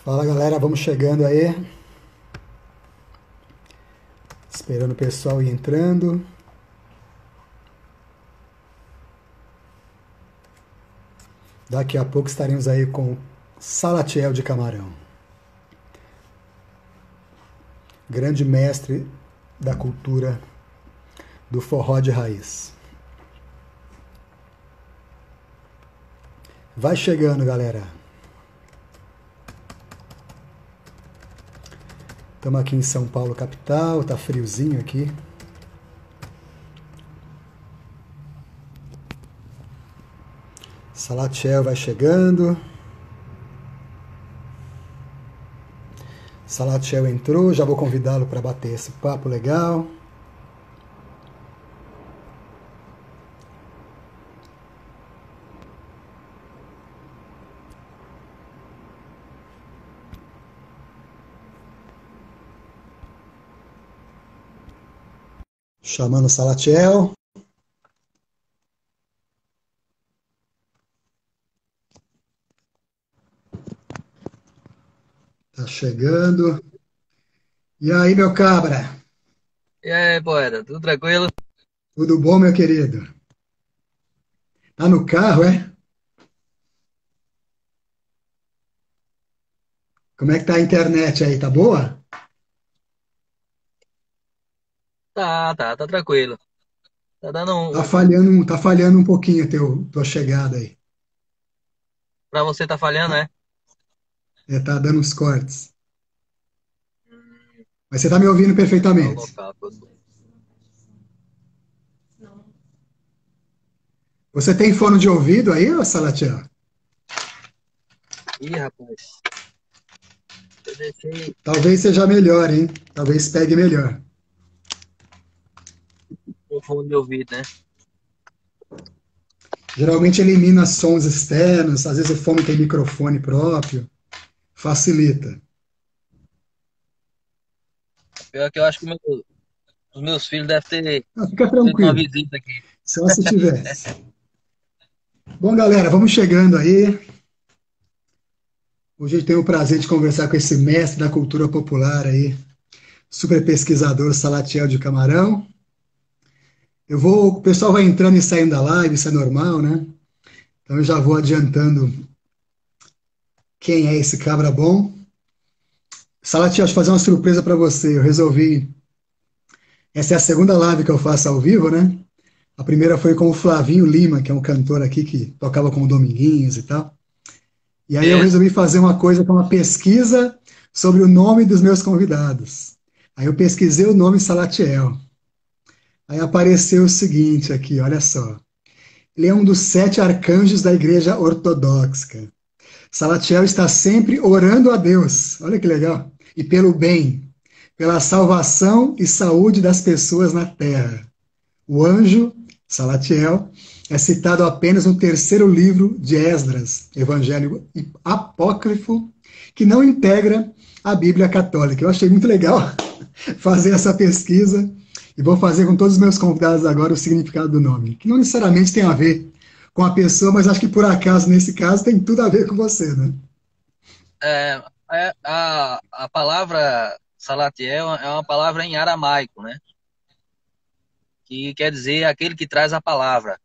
Fala galera, vamos chegando aí. Esperando o pessoal ir entrando. Daqui a pouco estaremos aí com Salatiel de Camarão, grande mestre da cultura do forró de raiz. Vai chegando, galera. Estamos aqui em São Paulo, capital. Tá friozinho aqui. Salatiel vai chegando. Salatiel entrou, já vou convidá-lo para bater esse papo legal. Chamando Salatiel. Tá chegando. E aí, meu cabra? E aí, poeta, tudo tranquilo? Tudo bom, meu querido? Tá no carro, é? Como é que tá a internet aí? Tá boa? Tá tranquilo. Tá dando Tá falhando um pouquinho tua chegada aí. pra você tá falhando, né? É, tá dando uns cortes. Mas você tá me ouvindo Tá o perfeitamente. local que eu tô. Você tem fone de ouvido aí, ô Salatiel? Ih, rapaz, eu deixei Talvez seja melhor, hein? Talvez pegue melhor. o fone de ouvido, né? Geralmente elimina sons externos, às vezes o fone tem microfone próprio, facilita. Pior que eu acho que os meus filhos devem ter Ah, fica tido uma tranquilo, visita aqui. só se tivesse. Bom, galera, vamos chegando aí. Hoje eu tenho o prazer de conversar com esse mestre da cultura popular aí, super pesquisador Salatiel de Camarão. O pessoal vai entrando e saindo da live, isso é normal, né? Então eu já vou adiantando quem é esse cabra bom. Salatiel, deixa eu fazer uma surpresa para você. Eu resolvi. Essa é a segunda live que eu faço ao vivo, né? A primeira foi com o Flavinho Lima, que é um cantor aqui que tocava com o Dominguinhos e tal. E aí eu Isso. resolvi fazer uma coisa que é uma pesquisa sobre o nome dos meus convidados. Aí eu pesquisei o nome Salatiel. Aí apareceu o seguinte aqui, olha só. Ele é um dos 7 arcanjos da Igreja Ortodoxa. Salatiel está sempre orando a Deus. Olha que legal. E pelo bem, pela salvação e saúde das pessoas na terra. O anjo, Salatiel, é citado apenas no terceiro livro de Esdras, Evangelho Apócrifo, que não integra a Bíblia Católica. Eu achei muito legal fazer essa pesquisa e vou fazer com todos os meus convidados agora o significado do nome, que não necessariamente tem a ver com a pessoa, mas acho que por acaso, nesse caso, tem tudo a ver com você, né? É, a palavra Salatiel é uma palavra em aramaico, né? Que quer dizer aquele que traz a palavra.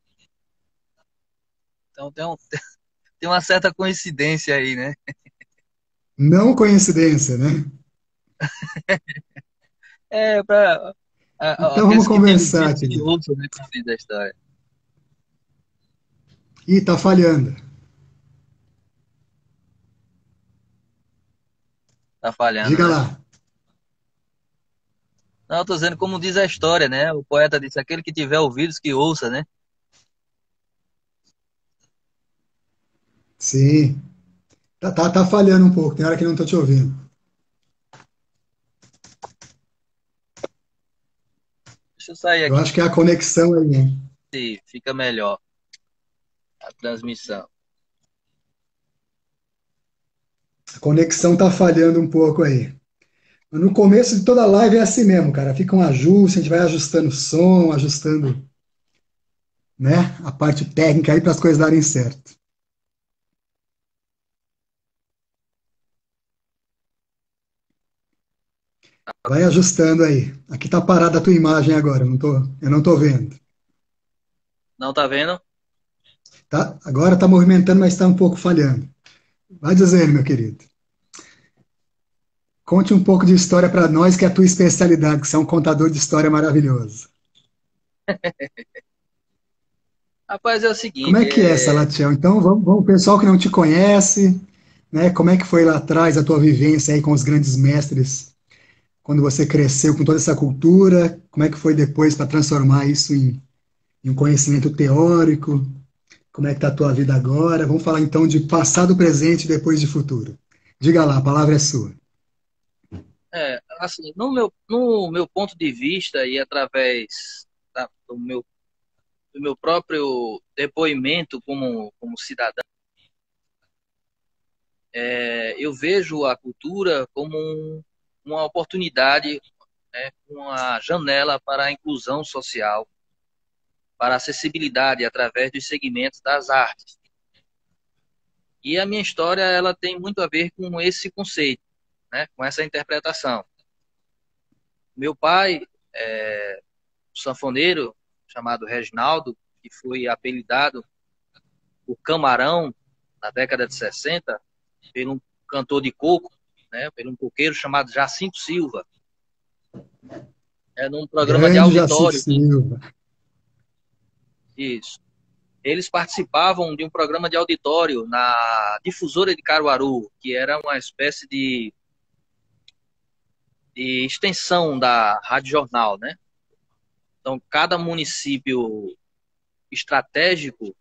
Então tem uma certa coincidência aí, né? Não coincidência, né? É, para Então vamos aqueles que têm conversar, ouvidos que querido. ouçam, né, como diz a história. Ih, tá falhando. Tá falhando, Diga né? lá. Não, eu tô dizendo como diz a história, né? O poeta disse, aquele que tiver ouvidos que ouça, né? Sim. Tá falhando um pouco, tem hora que não tô te ouvindo. Deixa eu sair Eu aqui acho que é a conexão aí, hein? se fica melhor a transmissão. A conexão tá falhando um pouco aí. No começo de toda live é assim mesmo, cara. Fica um ajuste, a gente vai ajustando o som, ajustando, né, a parte técnica aí para as coisas darem certo. Vai ajustando aí. Aqui tá parada a tua imagem agora, eu não tô vendo. Não tá vendo? Tá? Agora tá movimentando, mas está um pouco falhando. Vai dizendo, meu querido. Conte um pouco de história para nós, que é a tua especialidade, que você é um contador de história maravilhoso. Rapaz, é o Como seguinte, é que é, Salatiel? Então, pessoal que não te conhece, né? Como é que foi lá atrás a tua vivência aí com os grandes mestres, quando você cresceu com toda essa cultura? Como é que foi depois para transformar isso em um conhecimento teórico? Como é que está a tua vida agora? Vamos falar então de passado, presente e depois de futuro. Diga lá, a palavra é sua. assim, no meu ponto de vista e através do meu próprio depoimento como cidadão, eu vejo a cultura como uma oportunidade, né, uma janela para a inclusão social, para a acessibilidade através dos segmentos das artes. E a minha história ela tem muito a ver com esse conceito, né, com essa interpretação. Meu pai, um sanfoneiro chamado Reginaldo, que foi apelidado o Camarão na década de 60 por um cantor de coco, né, por um coqueiro chamado Jacinto Silva, num programa de Grande Jaci auditório. Silva. Isso. Eles participavam de um programa de auditório na Difusora de Caruaru, que era uma espécie de extensão da Rádio Jornal, né? Então, cada município estratégico,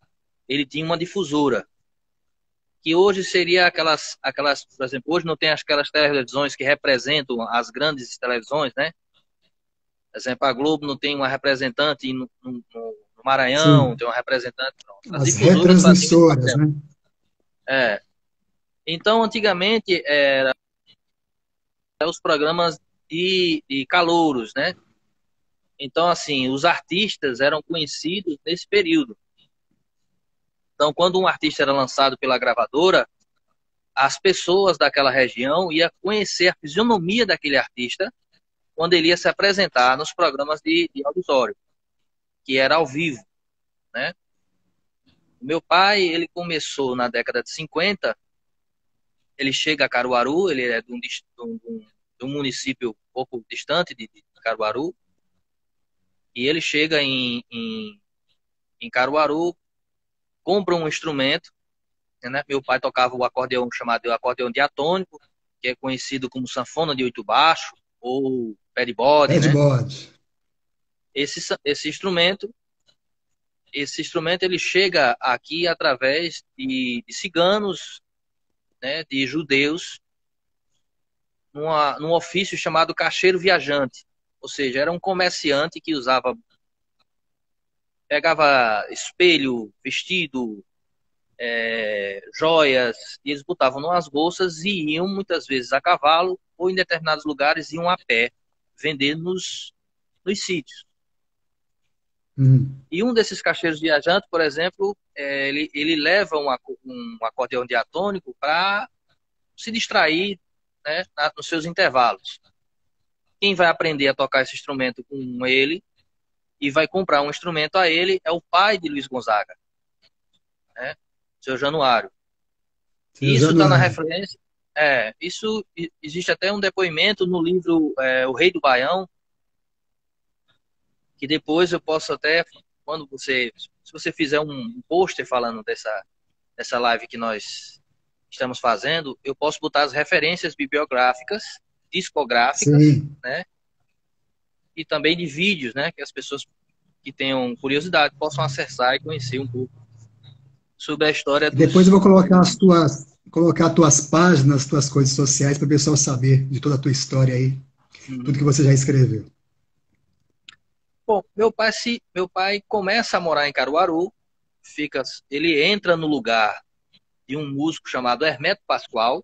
ele tinha uma difusora, que hoje seria por exemplo, hoje não tem aquelas televisões que representam as grandes televisões, né? Por exemplo, a Globo não tem uma representante no Maranhão, Sim, tem uma representante. Pronto. As as difusoras faziam esse retransmissoras, papel. né? É. Então, antigamente, eram os programas de calouros, né? Então, assim, os artistas eram conhecidos nesse período. Então, quando um artista era lançado pela gravadora, as pessoas daquela região iam conhecer a fisionomia daquele artista quando ele ia se apresentar nos programas de auditório, que era ao vivo, né? O meu pai, ele começou na década de 50, ele chega a Caruaru, ele é de um município um pouco distante de Caruaru, e ele chega em Caruaru, compra um instrumento, né? Meu pai tocava o acordeão chamado acordeão diatônico, que é conhecido como sanfona de oito baixo, ou pé de bode, Bad né? Bod. Esse instrumento, ele chega aqui através de ciganos, né, de judeus, num ofício chamado caixeiro viajante. Ou seja, era um comerciante que pegava espelho, vestido, joias, e eles botavam nas bolsas e iam muitas vezes a cavalo ou em determinados lugares iam a pé, vender nos sítios. Hum. E um desses caixeiros viajantes, por exemplo, ele leva um acordeão diatônico para se distrair, né, nos seus intervalos. Quem vai aprender a tocar esse instrumento com ele e vai comprar um instrumento a ele é o pai de Luiz Gonzaga, né, seu Januário. Seu Isso está na Januário. referência. Existe até um depoimento no livro O Rei do Baião, que depois eu posso até, se você fizer um pôster falando dessa live que nós estamos fazendo, eu posso botar as referências bibliográficas, discográficas, Sim. né, e também de vídeos, né, que as pessoas que tenham curiosidade possam acessar e conhecer um pouco sobre a história E depois eu dos. vou colocar as tuas páginas, as tuas coisas sociais para o pessoal saber de toda a tua história aí, tudo Uhum. que você já escreveu. Bom, meu pai começa a morar em Caruaru, ele entra no lugar de um músico chamado Hermeto Pascoal,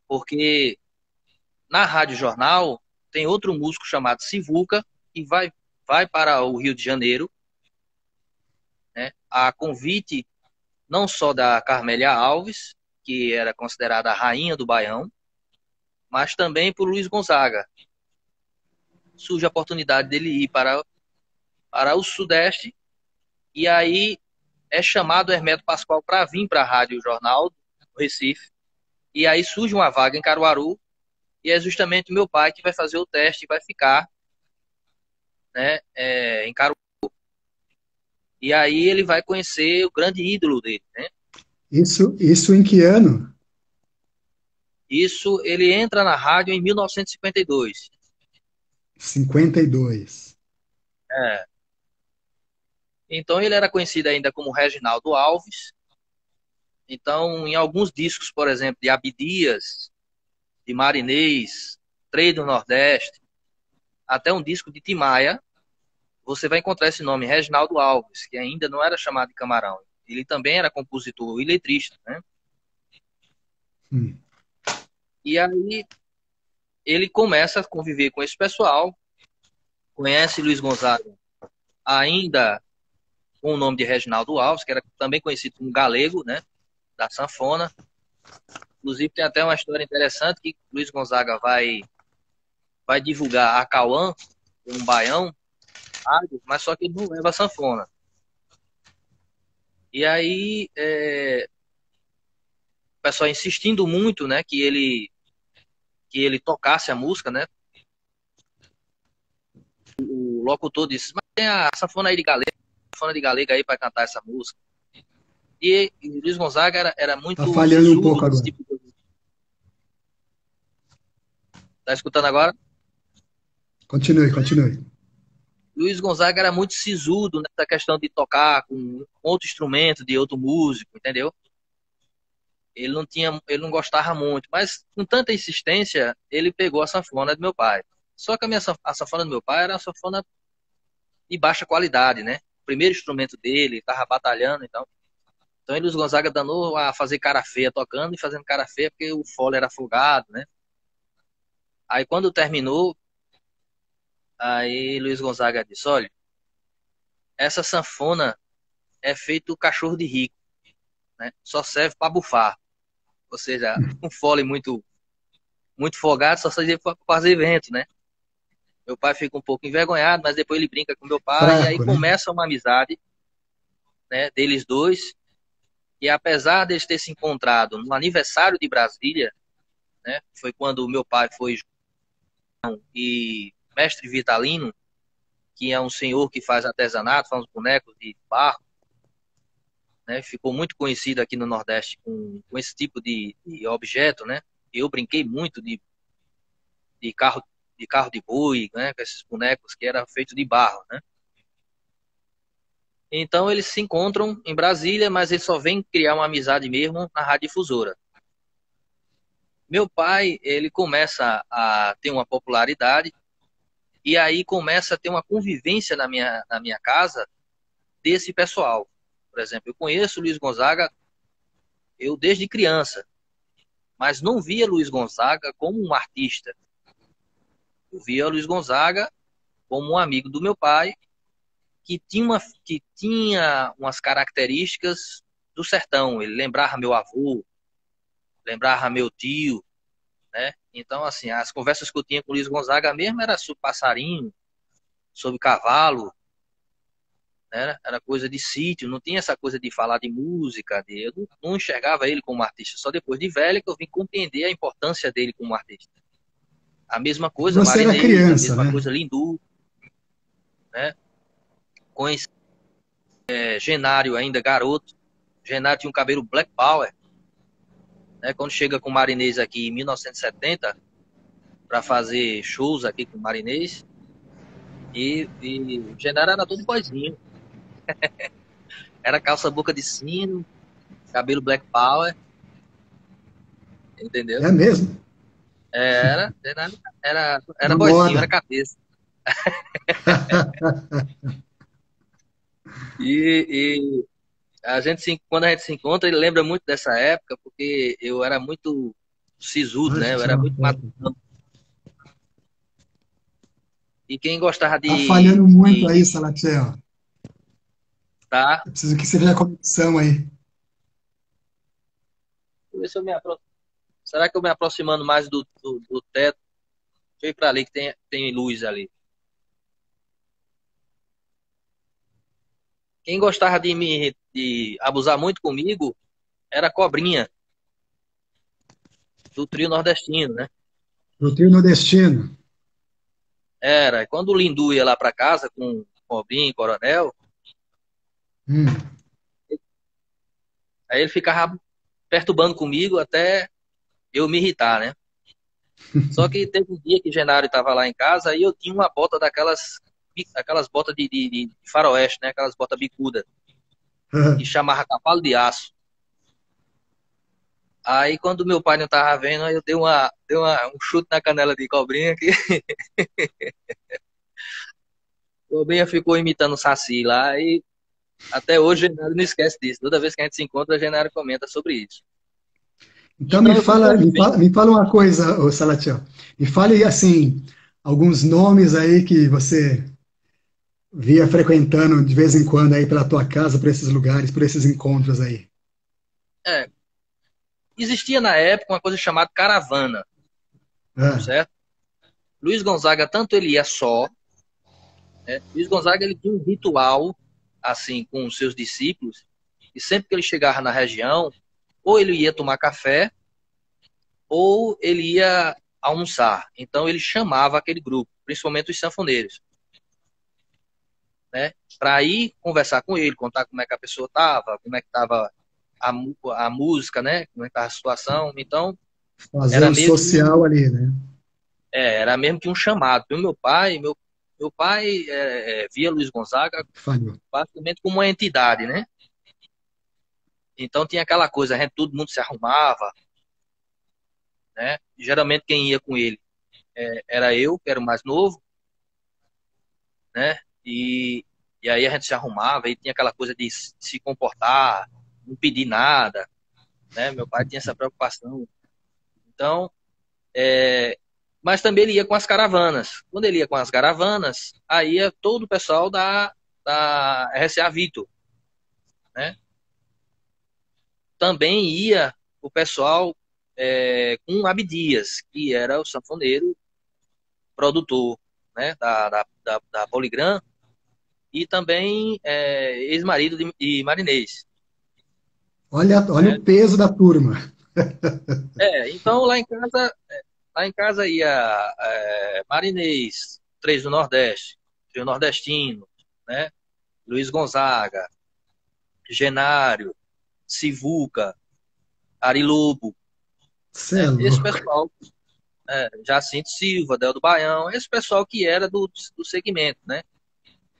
porque na Rádio Jornal tem outro músico chamado Sivuca, que vai para o Rio de Janeiro, né, a convite não só da Carmélia Alves, que era considerada a rainha do Baião, mas também por Luiz Gonzaga. Surge a oportunidade dele ir para o Sudeste, e aí é chamado Hermeto Pascoal para vir para a Rádio Jornal do Recife, e aí surge uma vaga em Caruaru, e é justamente o meu pai que vai fazer o teste e vai ficar, né, em Caruaru. E aí ele vai conhecer o grande ídolo dele, né? Isso em que ano? Isso, ele entra na rádio em 1952. 52. É. Então ele era conhecido ainda como Reginaldo Alves. Então, em alguns discos, por exemplo, de Abdias, de Marinês, Três do Nordeste, até um disco de Tim Maia, você vai encontrar esse nome, Reginaldo Alves, que ainda não era chamado de Camarão. Ele também era compositor e letrista, né? Hum. E aí ele começa a conviver com esse pessoal, conhece Luiz Gonzaga ainda com o nome de Reginaldo Alves, que era também conhecido como Galego, né, da sanfona. Inclusive tem até uma história interessante que Luiz Gonzaga vai divulgar a Cauã, um baião, mas só que ele não leva a sanfona. E aí o pessoal insistindo muito, né, que ele tocasse a música, né? O locutor disse: "Mas tem a sanfona aí de Galego, a sanfona de Galega aí para cantar essa música". E Luiz Gonzaga era Tá muito falhando um sisudo pouco nesse agora. tipo de coisa. Tá escutando agora? Continue, continue. Luiz Gonzaga era muito sisudo nessa questão de tocar com outro instrumento, de outro músico, entendeu? Ele não gostava muito, mas com tanta insistência, ele pegou a sanfona do meu pai. Só que a sanfona do meu pai era uma sanfona de baixa qualidade, né? O primeiro instrumento dele, estava batalhando, então Luiz Gonzaga danou a fazer cara feia tocando e fazendo cara feia porque o fole era afogado, né? Aí quando terminou, aí Luiz Gonzaga disse: "Olha, essa sanfona é feito cachorro de rico, né? Só serve para bufar. Ou seja, um fole muito folgado só serve para fazer vento, né?" Meu pai fica um pouco envergonhado, mas depois ele brinca com meu pai e aí Fraco, né? começa uma amizade, né, deles dois. E apesar deles ter se encontrado no aniversário de Brasília, né, foi quando o meu pai foi e mestre Vitalino, que é um senhor que faz artesanato, faz uns bonecos de barro, né, ficou muito conhecido aqui no Nordeste com esse tipo de objeto, né? Eu brinquei muito de carro de boi, né, com esses bonecos que eram feitos de barro, né? Então eles se encontram em Brasília, mas eles só vêm criar uma amizade mesmo na rádio difusora. Meu pai, ele começa a ter uma popularidade e aí começa a ter uma convivência na minha casa desse pessoal. Por exemplo, eu conheço o Luiz Gonzaga eu desde criança, mas não via Luiz Gonzaga como um artista. Eu via Luiz Gonzaga como um amigo do meu pai que tinha umas características do sertão. Ele lembrava meu avô, lembrava meu tio, né? Então, assim, as conversas que eu tinha com o Luiz Gonzaga mesmo era sobre passarinho, sobre cavalo, né? Era coisa de sítio, não tinha essa coisa de falar de música. Eu não enxergava ele como artista. Só depois de velho que eu vim compreender a importância dele como artista. A mesma coisa Você era Marinês, a criança, mesma né? coisa Lindu, né? Conheci Genário ainda garoto. Genário tinha um cabelo Black Power, né? Quando chega com o Marinês aqui em 1970 para fazer shows aqui com o Marinês, e o Genário era todo boizinho. Era calça boca de sino, cabelo Black Power, entendeu? É mesmo? Era Uma boizinho, era moda. cabeça. E quando a gente se encontra, ele lembra muito dessa época, porque eu era muito sisudo, Deixa né? eu Eu tirar era uma muito foto. matutão. E quem gostava Tá falhando muito aí, Salatiel. tá? Eu preciso que você veja a conexão aí. Deixa eu ver se eu me aproximo. Será que eu me aproximando mais do teto? Deixa eu ir para ali que tem luz ali. Quem gostava de abusar muito comigo era a Cobrinha, do trio nordestino, né? Do trio nordestino. Era. E quando o Lindu ia lá para casa com Cobrinha e Coronel, Hum. aí ele ficava perturbando comigo até eu me irritar, né? Só que teve um dia que Genário estava lá em casa e eu tinha uma bota aquelas botas de faroeste, né? Aquelas botas bicuda, que chamava cavalo de aço. Aí quando meu pai não tava vendo, aí eu um chute na canela de Cobrinha que Cobrinha ficou imitando o Saci lá e até hoje o Genário não esquece disso. Toda vez que a gente se encontra, o Genário comenta sobre isso. Então Então eu fui convivendo. me fala uma coisa, ô Salatiel. Me fale assim alguns nomes aí que você via frequentando de vez em quando aí pela tua casa, por esses lugares, por esses encontros aí. É, existia na época uma coisa chamada caravana, Ah, certo? Luiz Gonzaga, tanto ele ia só, né? Luiz Gonzaga ele tinha um ritual assim com os seus discípulos, e sempre que ele chegava na região, ou ele ia tomar café, ou ele ia almoçar. Então ele chamava aquele grupo, principalmente os sanfoneiros, né? Para ir conversar com ele, contar como é que a pessoa estava, como é que estava a música, né? Como é que estava a situação. Então fazer era o meio que social ali, né? era mesmo que um chamado. E o meu pai via Luiz Gonzaga Falhou. basicamente como uma entidade, né? Então tinha aquela coisa, todo mundo se arrumava, né? Geralmente quem ia com ele era eu, que era o mais novo, né? E aí a gente se arrumava e tinha aquela coisa de se comportar, não pedir nada, né? Meu pai tinha essa preocupação. Então, mas também ele ia com as caravanas. Quando ele ia com as caravanas, aí ia todo o pessoal da RCA Victor, né? Também ia o pessoal com Abdias, que era o sanfoneiro produtor, né? Da Poligram e também ex-marido de Marinês. Olha Né? o peso da turma. Então lá em casa ia Marinês, Três do Nordeste, Trio Nordestino, né? Luiz Gonzaga, Genário, Sivuca, Ari Lobo, Você é né? Esse louco. pessoal, Jacinto Silva, Del do Baião, esse pessoal que era do segmento, né?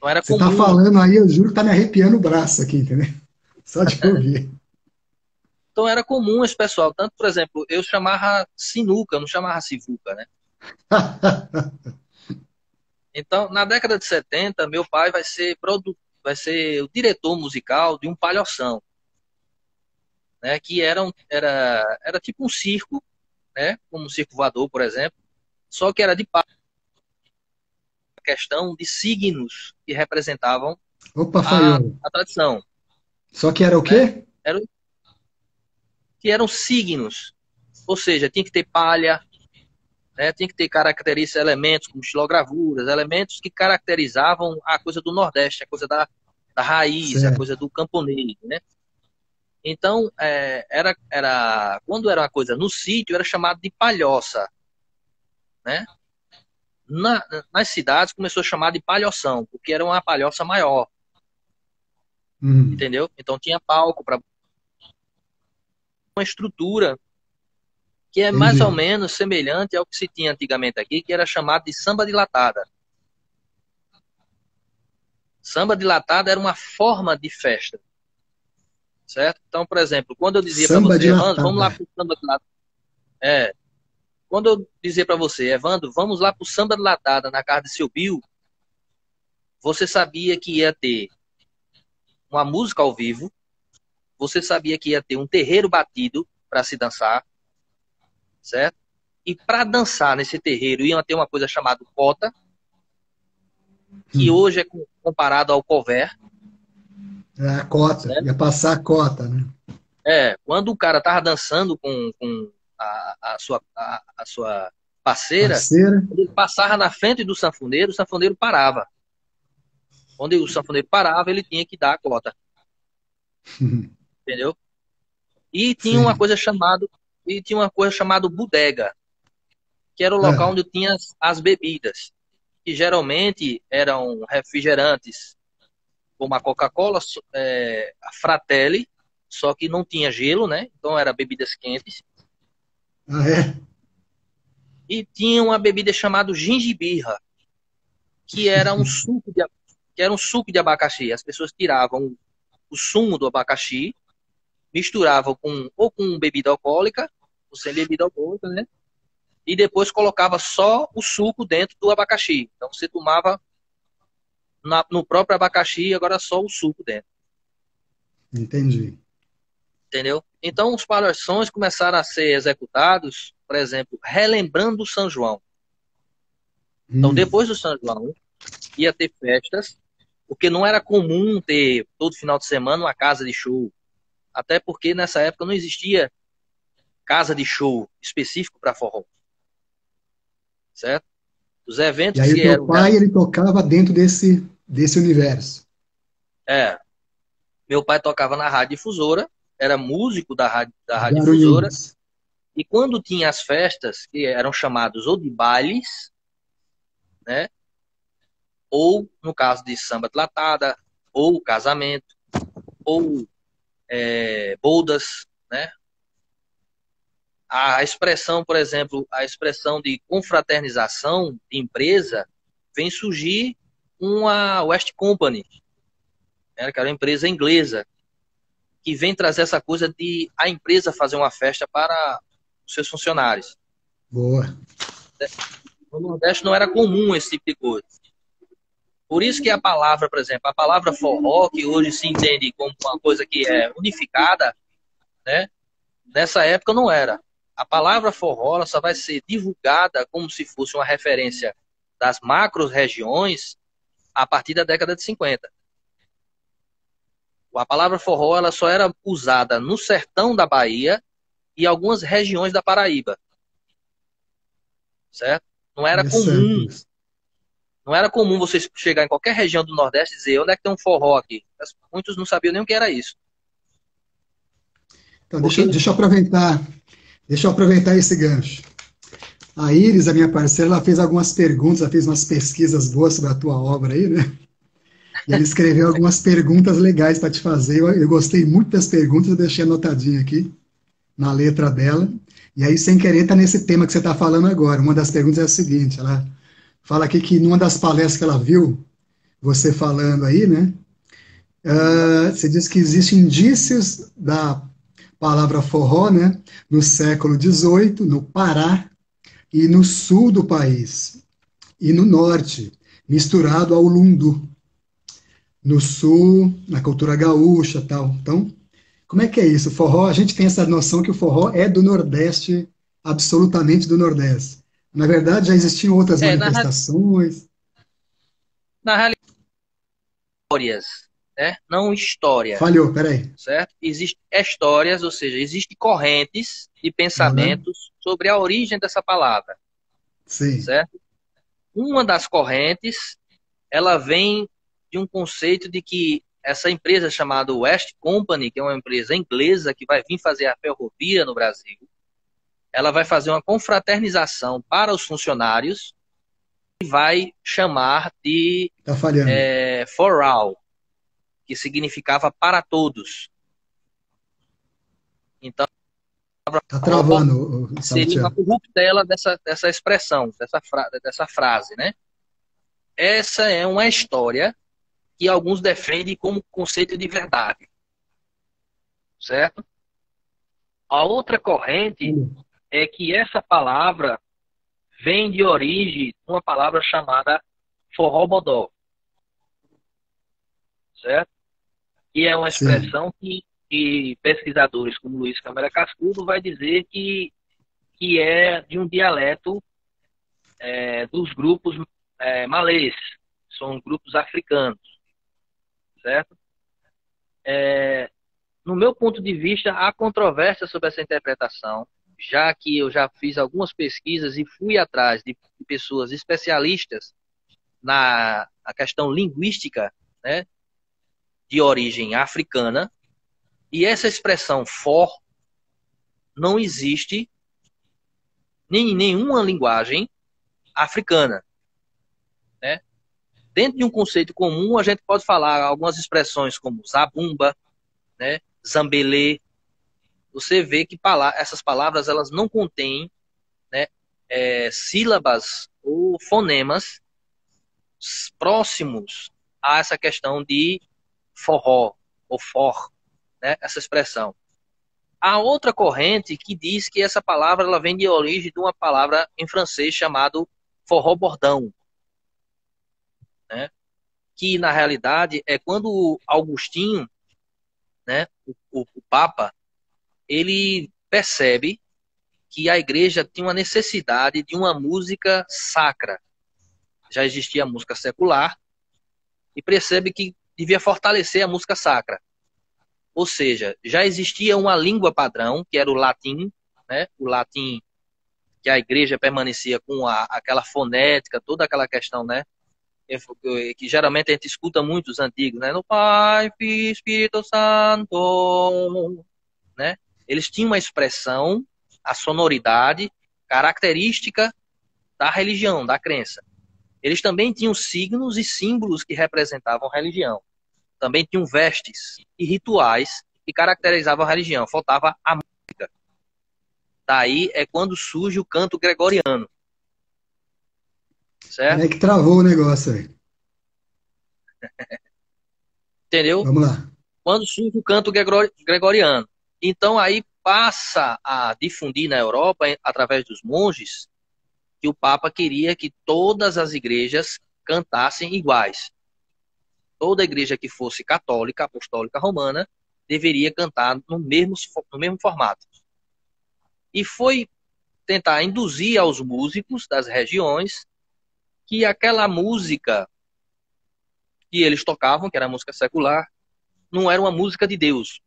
Não era Você tá comum. falando aí, eu juro que tá me arrepiando o braço aqui, entendeu? Só de ouvir. Então era comum esse pessoal. Tanto, por exemplo, eu chamava Sinuca, eu não chamava Sivuca, né? Então, na década de 70, meu pai vai ser o diretor musical de um palhoção, né? Que era tipo um circo, né? Como um circo voador, por exemplo, só que era de questão de signos que representavam Opa, falhou. a tradição, Só que era o né? quê? Era, que eram signos, ou seja, tinha que ter palha, né? Tinha que ter características, elementos como estilogravuras, elementos que caracterizavam a coisa do Nordeste, a coisa da raiz, a Certo. coisa do camponês, né? Então, quando era uma coisa no sítio, era chamado de palhoça, né? Nas cidades começou a chamar de palhoção, porque era uma palhoça maior, Hum, entendeu? Então tinha palco para uma estrutura que é mais ou entendi. menos semelhante ao que se tinha antigamente aqui, que era chamado de samba dilatada. Samba dilatada era uma forma de festa, certo? Então, por exemplo, quando eu dizia para Samba você, Evandro, vamos dilatada. lá para o samba dilatada. Quando eu dizia para você, Evandro, vamos lá para o samba dilatada na casa de seu Bill, você sabia que ia ter uma música ao vivo, você sabia que ia ter um terreiro batido para se dançar, certo? E para dançar nesse terreiro ia ter uma coisa chamada cota, que Hum, hoje é comparado ao cover, é a cota. certo? Ia passar a cota, né? Quando o cara tava dançando com a sua parceira, Parceira. quando ele passava na frente do sanfoneiro, o sanfoneiro parava. Quando o sanfoneiro parava, ele tinha que dar a cota, entendeu? E tinha uma Sim. coisa chamada bodega, que era o local Ah, onde tinha as bebidas, que geralmente eram refrigerantes, como a Coca-Cola, a Fratelli, só que não tinha gelo, né? Então era bebidas quentes. é? E tinha uma bebida chamada gingibirra, que era um suco de abacaxi. As pessoas tiravam o sumo do abacaxi, misturavam com bebida alcoólica, ou sem bebida alcoólica, né? E depois colocava só o suco dentro do abacaxi. Então você tomava no próprio abacaxi, agora só o suco dentro, Entendi. entendeu? Então os palavrões começaram a ser executados, por exemplo, relembrando o São João. Então Hum, depois do São João ia ter festas, porque não era comum ter todo final de semana uma casa de show, até porque nessa época não existia casa de show específico para forró, certo? Os E eventos aí o que teu eram pai, ele tocava dentro desse universo. é, meu pai tocava na rádio difusora, era músico da rádio difusora, Garanhuns. e quando tinha as festas, que eram chamados ou de bailes, né, ou no caso de samba de latada, ou casamento, ou bodas, né, a expressão, por exemplo, a expressão de confraternização de empresa vem surgir uma West Company, né, que era uma empresa inglesa, que vem trazer essa coisa de a empresa fazer uma festa para os seus funcionários. Boa. No Nordeste não era comum esse tipo de coisa. Por isso que a palavra, por exemplo, a palavra forró, que hoje se entende como uma coisa que é unificada, né? Nessa época não era. A palavra forró ela só vai ser divulgada como se fosse uma referência das macro-regiões a partir da década de 50. A palavra forró ela só era usada no sertão da Bahia e algumas regiões da Paraíba, certo? Não era Interessante comum, isso. não era comum você chegar em qualquer região do Nordeste e dizer onde é que tem um forró aqui. Muitos não sabiam nem o que era isso. Então, Porque deixa eu aproveitar esse gancho. A Iris, a minha parceira, ela fez algumas perguntas, ela fez umas pesquisas boas sobre a tua obra aí, né? E ela escreveu algumas perguntas legais para te fazer. Eu gostei muito das perguntas, eu deixei anotadinho aqui na letra dela. E aí, sem querer, tá nesse tema que você está falando agora. Uma das perguntas é a seguinte: ela fala aqui que numa das palestras que ela viu, você falando aí, né? Você diz que existem indícios da palavra forró, né? No século XVIII, no Pará e no sul do país, e no norte, misturado ao lundu. No sul, na cultura gaúcha tal. Então, como é que é isso? O forró, a gente tem essa noção que o forró é do Nordeste, absolutamente do Nordeste. Na verdade, já existiam outras é, manifestações. na realidade, histórias, né? Não história, Falhou, peraí. certo? Existem histórias, ou seja, existem correntes de Aham, pensamentos sobre a origem dessa palavra, sim. certo? Uma das correntes, ela vem de um conceito de que essa empresa chamada West Company, que é uma empresa inglesa que vai vir fazer a ferrovia no Brasil, ela vai fazer uma confraternização para os funcionários e vai chamar de Tá falhando. for all, que significava para todos. Então, Tá travando, seria uma Salatiel. corruptela dessa expressão, dessa frase, né? Essa é uma história que alguns defendem como conceito de verdade, certo? A outra corrente é que essa palavra vem de origem de uma palavra chamada forró-bodó, certo? Que é uma Sim. expressão que pesquisadores como Luiz Câmara Cascudo vai dizer que é de um dialeto dos grupos malês, são grupos africanos, certo? No meu ponto de vista, há controvérsia sobre essa interpretação. já que eu já fiz algumas pesquisas e fui atrás de pessoas especialistas na questão linguística, né, de origem africana, e essa expressão for não existe em nenhuma linguagem africana, né? Dentro de um conceito comum, a gente pode falar algumas expressões como zabumba, né, zambelê. Você vê que essas palavras elas não contêm, né, sílabas ou fonemas próximos a essa questão de forró ou for, né, essa expressão. Há outra corrente que diz que essa palavra ela vem de origem de uma palavra em francês chamado forró bordão, né, que na realidade é quando Augustinho, né, o Papa, ele percebe que a igreja tinha uma necessidade de uma música sacra. Já existia a música secular e percebe que devia fortalecer a música sacra. Ou seja, já existia uma língua padrão, que era o latim, né? O latim que a igreja permanecia com aquela fonética, toda aquela questão, né? Que geralmente a gente escuta muito os antigos, né? No Pai, Filho, Espírito Santo, né? Eles tinham uma expressão, a sonoridade característica da religião, da crença. Eles também tinham signos e símbolos que representavam a religião. Também tinham vestes e rituais que caracterizavam a religião. Faltava a música. Daí é quando surge o canto gregoriano. Peraí Certo? que travou o negócio aí. Entendeu? Vamos lá. Quando surge o canto gregoriano. Então aí passa a difundir na Europa, através dos monges, que o Papa queria que todas as igrejas cantassem iguais. Toda igreja que fosse católica, apostólica romana, deveria cantar no mesmo formato. E foi tentar induzir aos músicos das regiões que aquela música que eles tocavam, que era música secular, não era uma música de Deus.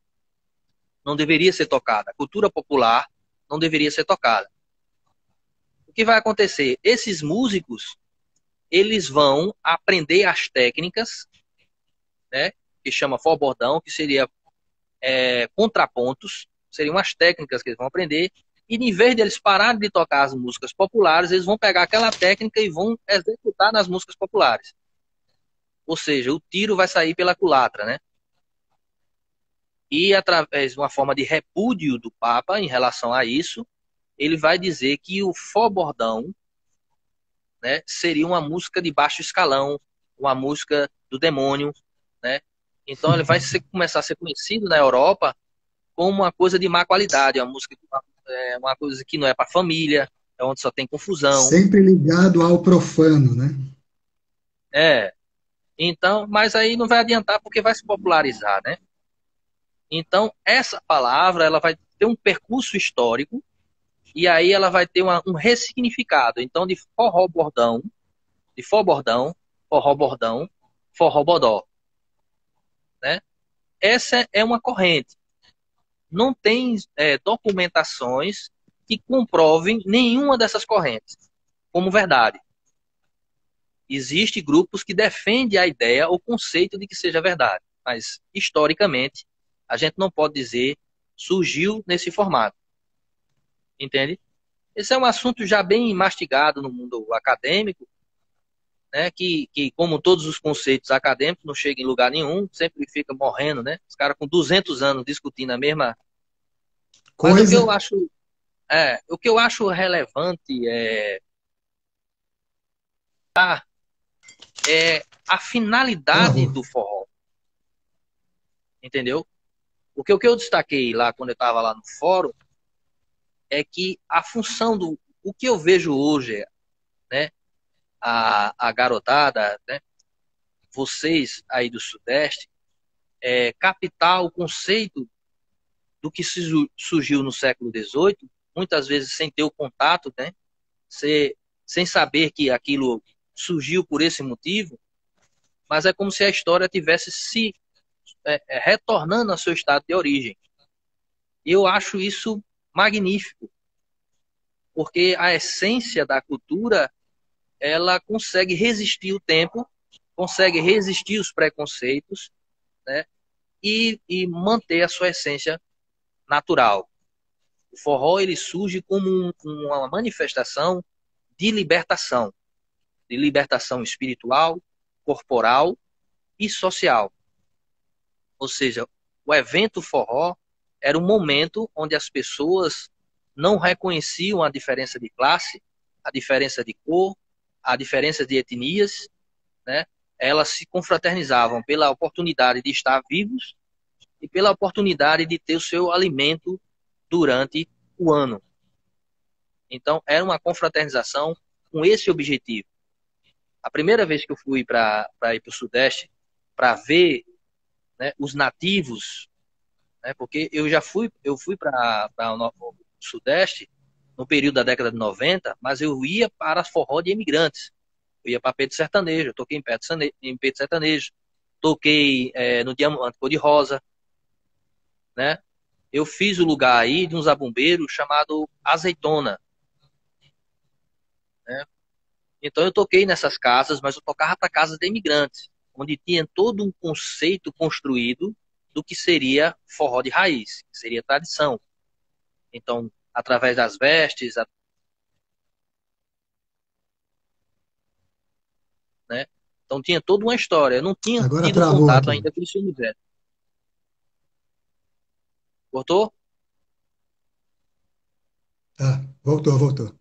Não deveria ser tocada. A cultura popular não deveria ser tocada. O que vai acontecer? Esses músicos, eles vão aprender as técnicas, né, que chama forbordão, que seria contrapontos, seriam as técnicas que eles vão aprender, e em vez de eles pararem de tocar as músicas populares, eles vão pegar aquela técnica e vão executar nas músicas populares. Ou seja, o tiro vai sair pela culatra, né? E através de uma forma de repúdio do Papa em relação a isso, ele vai dizer que o forbordão, né, seria uma música de baixo escalão, uma música do demônio, né? Então ele vai começar a ser conhecido na Europa como uma coisa de má qualidade, uma música, uma coisa que não é para família, é onde só tem confusão. Sempre ligado ao profano, né? É. Então, mas aí não vai adiantar porque vai se popularizar, né? Então, essa palavra, ela vai ter um percurso histórico e aí ela vai ter um ressignificado. Então, de forró bordão, forró bodó, né? Essa é uma corrente. Não tem documentações que comprovem nenhuma dessas correntes como verdade. Existem grupos que defendem a ideia, o conceito de que seja verdade, mas historicamente a gente não pode dizer surgiu nesse formato, entende? Esse é um assunto já bem mastigado no mundo acadêmico, né? Que como todos os conceitos acadêmicos não chegam em lugar nenhum, sempre fica morrendo, né? Os caras com 200 anos discutindo a mesma. Mas Coisa. o que eu acho relevante é a finalidade Travou. do forró, entendeu? Porque o que eu destaquei lá quando eu estava lá no fórum é que a função do o que eu vejo hoje, né, a garotada, né, vocês aí do Sudeste, captar o conceito do que surgiu no século XVIII, muitas vezes sem ter o contato, né, sem saber que aquilo surgiu por esse motivo, mas é como se a história tivesse se retornando ao seu estado de origem. E eu acho isso magnífico, porque a essência da cultura, ela consegue resistir o tempo, consegue resistir os preconceitos, né? E manter a sua essência natural. O forró ele surge como uma manifestação de libertação espiritual, corporal e social. Ou seja, o evento forró era um momento onde as pessoas não reconheciam a diferença de classe, a diferença de cor, a diferença de etnias, né? Elas se confraternizavam pela oportunidade de estar vivos e pela oportunidade de ter o seu alimento durante o ano. Então, era uma confraternização com esse objetivo. A primeira vez que eu fui para ir para o Sudeste, para ver, né, os nativos, né, porque eu fui para o Sudeste no período da década de 90, mas eu ia para forró de imigrantes. Eu ia para Pedro Sertanejo, eu toquei em Pedro Sertanejo, toquei no Diamante Cor-de-Rosa, né? Eu fiz o lugar aí de um zabumbeiro chamado Azeitona, né? Então eu toquei nessas casas, mas eu tocava para casas de imigrantes, onde tinha todo um conceito construído do que seria forró de raiz, que seria tradição. Então, através das vestes, né? Então tinha toda uma história. Eu não tinha Agora tido travou contato aqui. ainda com esse universo. Cortou? Tá, voltou, voltou.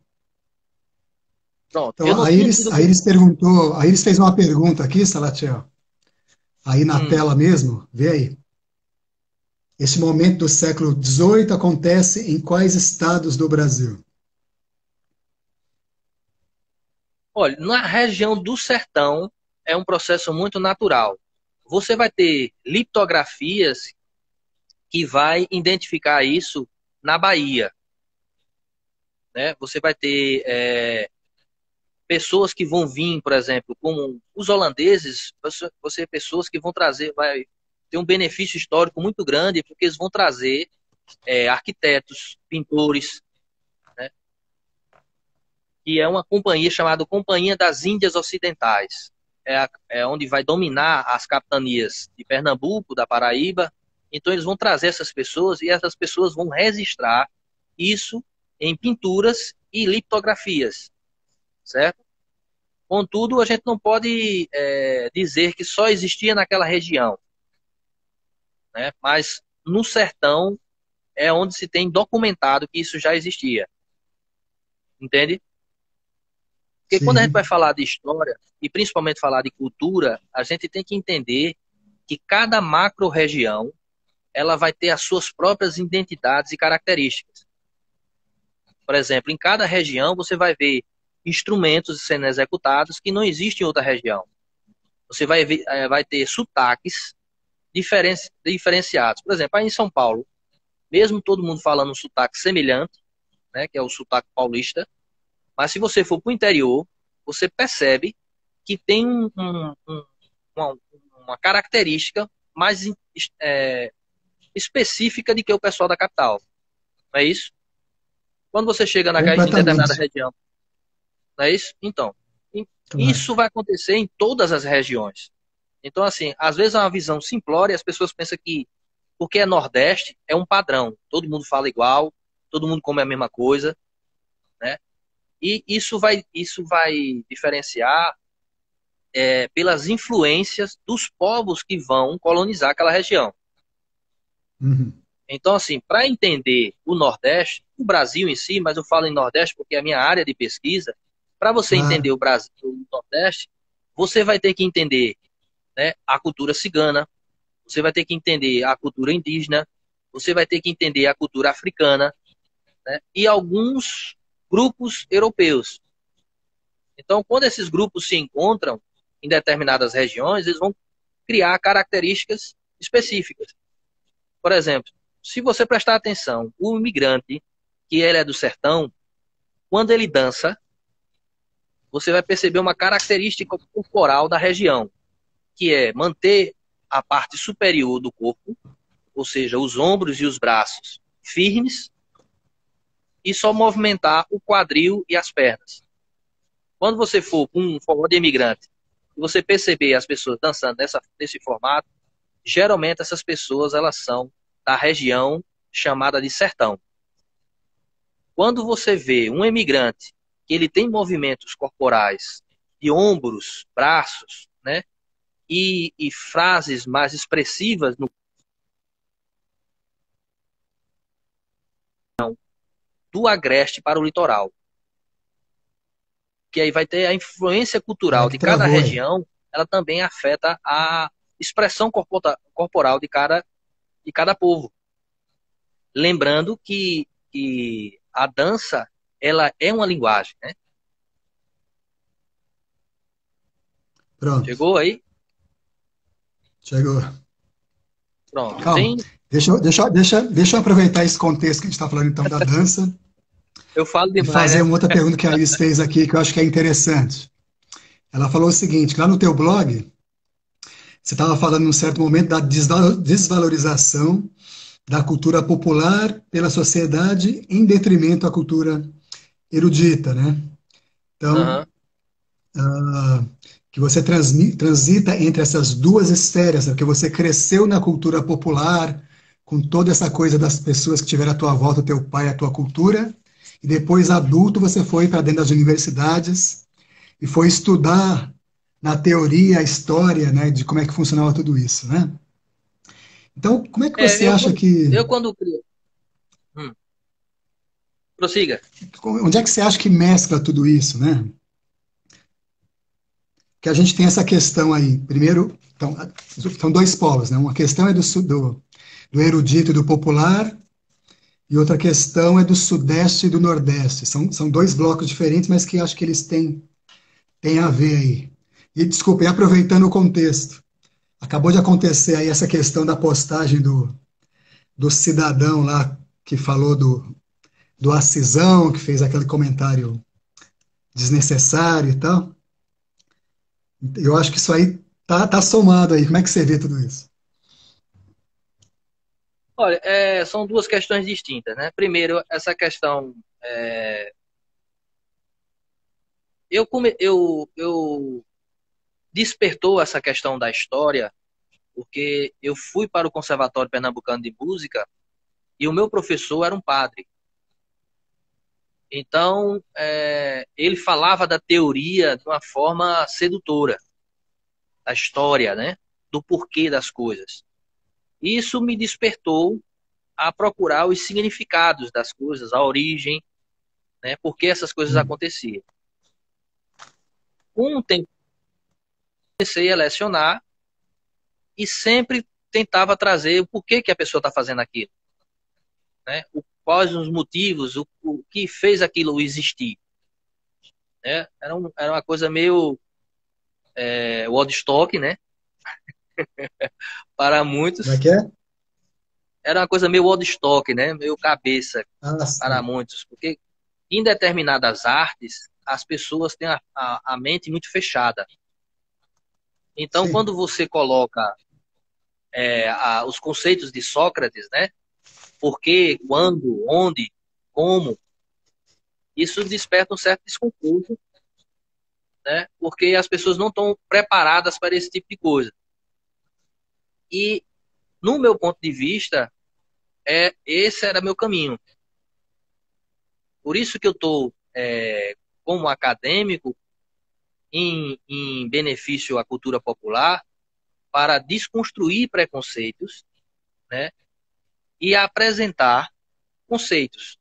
Pronto. Então, Eu não tinha tido A Iris perguntou, a Iris fez uma pergunta aqui, Salatiel, aí na hum. tela mesmo, vê aí. Esse momento do século XVIII acontece em quais estados do Brasil? Olha, na região do sertão é um processo muito natural. Você vai ter litografias que vai identificar isso na Bahia, né? Você vai ter pessoas que vão vir, por exemplo, como os holandeses, você pessoas que vão trazer, vai ter um benefício histórico muito grande, porque eles vão trazer arquitetos, pintores, né? Que é uma companhia chamada Companhia das Índias Ocidentais. É onde vai dominar as capitanias de Pernambuco, da Paraíba. Então eles vão trazer essas pessoas e essas pessoas vão registrar isso em pinturas e litografias, certo? Contudo, a gente não pode dizer que só existia naquela região, né? Mas no sertão é onde se tem documentado que isso já existia, entende? Porque quando a gente vai Sim. falar de história, e principalmente falar de cultura, a gente tem que entender que cada macro-região ela vai ter as suas próprias identidades e características. Por exemplo, em cada região você vai ver instrumentos sendo executados que não existem em outra região. Você vai ver, vai ter sotaques diferenciados. Por exemplo, aí em São Paulo, mesmo todo mundo falando um sotaque semelhante, né, que é o sotaque paulista, mas se você for para o interior, você percebe que tem uma, uma característica mais específica do que o pessoal da capital. Não é isso? Quando você chega em determinada Completamente. região, não é isso? Então, Claro. isso vai acontecer em todas as regiões. Então, assim, às vezes é uma visão simplória, as pessoas pensam que porque é Nordeste, é um padrão. Todo mundo fala igual, todo mundo come a mesma coisa, né? E isso vai diferenciar pelas influências dos povos que vão colonizar aquela região. Uhum. Então, assim, para entender o Nordeste, o Brasil em si, mas eu falo em Nordeste porque é a minha área de pesquisa, para você entender Claro. o Brasil, o Nordeste, você vai ter que entender, né, a cultura cigana, você vai ter que entender a cultura indígena, você vai ter que entender a cultura africana, né, e alguns grupos europeus. Então, quando esses grupos se encontram em determinadas regiões, eles vão criar características específicas. Por exemplo, se você prestar atenção, o imigrante, que ele é do sertão, quando ele dança, você vai perceber uma característica corporal da região, que é manter a parte superior do corpo, ou seja, os ombros e os braços firmes, e só movimentar o quadril e as pernas. Quando você for para um forró de imigrante e você perceber as pessoas dançando nesse formato, geralmente essas pessoas elas são da região chamada de sertão. Quando você vê um imigrante que ele tem movimentos corporais de ombros, braços, né, e frases mais expressivas do agreste para o litoral, que aí vai ter a influência É cultural que de cada travou aí. região, ela também afeta a expressão corporal de cada povo. Lembrando que a dança, ela é uma linguagem, né? Pronto, Chegou aí? chegou. Pronto. Calma. Tem, Deixa eu aproveitar esse contexto que a gente está falando então da dança eu falo e demais, fazer né? uma outra pergunta que a Alice fez aqui que eu acho que é interessante. Ela falou o seguinte, que lá no teu blog, você estava falando num certo momento da desvalorização da cultura popular pela sociedade em detrimento à cultura erudita, né? Então, Uhum. ah, que você transita entre essas duas esferas, né? Que você cresceu na cultura popular, com toda essa coisa das pessoas que tiveram à tua volta, teu pai, a tua cultura, e depois, adulto, você foi para dentro das universidades e foi estudar na teoria, a história, né, de como é que funcionava tudo isso, né? Então, como é que É, você acha que, eu quando crio. Prossiga. onde é que você acha que mescla tudo isso, né? Que a gente tem essa questão aí. Primeiro, então, são dois polos, né? Uma questão é do erudito e do popular, e outra questão é do sudeste e do nordeste. São dois blocos diferentes, mas que acho que eles têm a ver aí. E, desculpa, e aproveitando o contexto, acabou de acontecer aí essa questão da postagem do cidadão lá que falou do Acisão, que fez aquele comentário desnecessário e tal. Eu acho que isso aí tá somado aí. Como é que você vê tudo isso? Olha, são duas questões distintas, né? Primeiro, essa questão. Eu despertou essa questão da história, porque eu fui para o Conservatório Pernambucano de Música e o meu professor era um padre. Então, ele falava da teoria de uma forma sedutora, da história, né? Do porquê das coisas. Isso me despertou a procurar os significados das coisas, a origem, né? Por que essas coisas Hum. aconteciam. Com o tempo, comecei a lecionar e sempre tentava trazer o porquê que a pessoa está fazendo aquilo, né? Quais os motivos, o que fez aquilo existir, né? Era uma coisa meio Woodstock, né? Para Como é muitos, que é? era uma coisa meio Woodstock, né? Meio cabeça Ah, para sim. muitos, porque em determinadas artes as pessoas têm a mente muito fechada. Então, Sim. quando você coloca os conceitos de Sócrates, né? Por quê, quando, onde, como, isso desperta um certo desconforto, né? Porque as pessoas não estão preparadas para esse tipo de coisa. E, no meu ponto de vista, esse era meu caminho. Por isso que eu estou, como acadêmico, em benefício à cultura popular, para desconstruir preconceitos, né? E apresentar conceitos.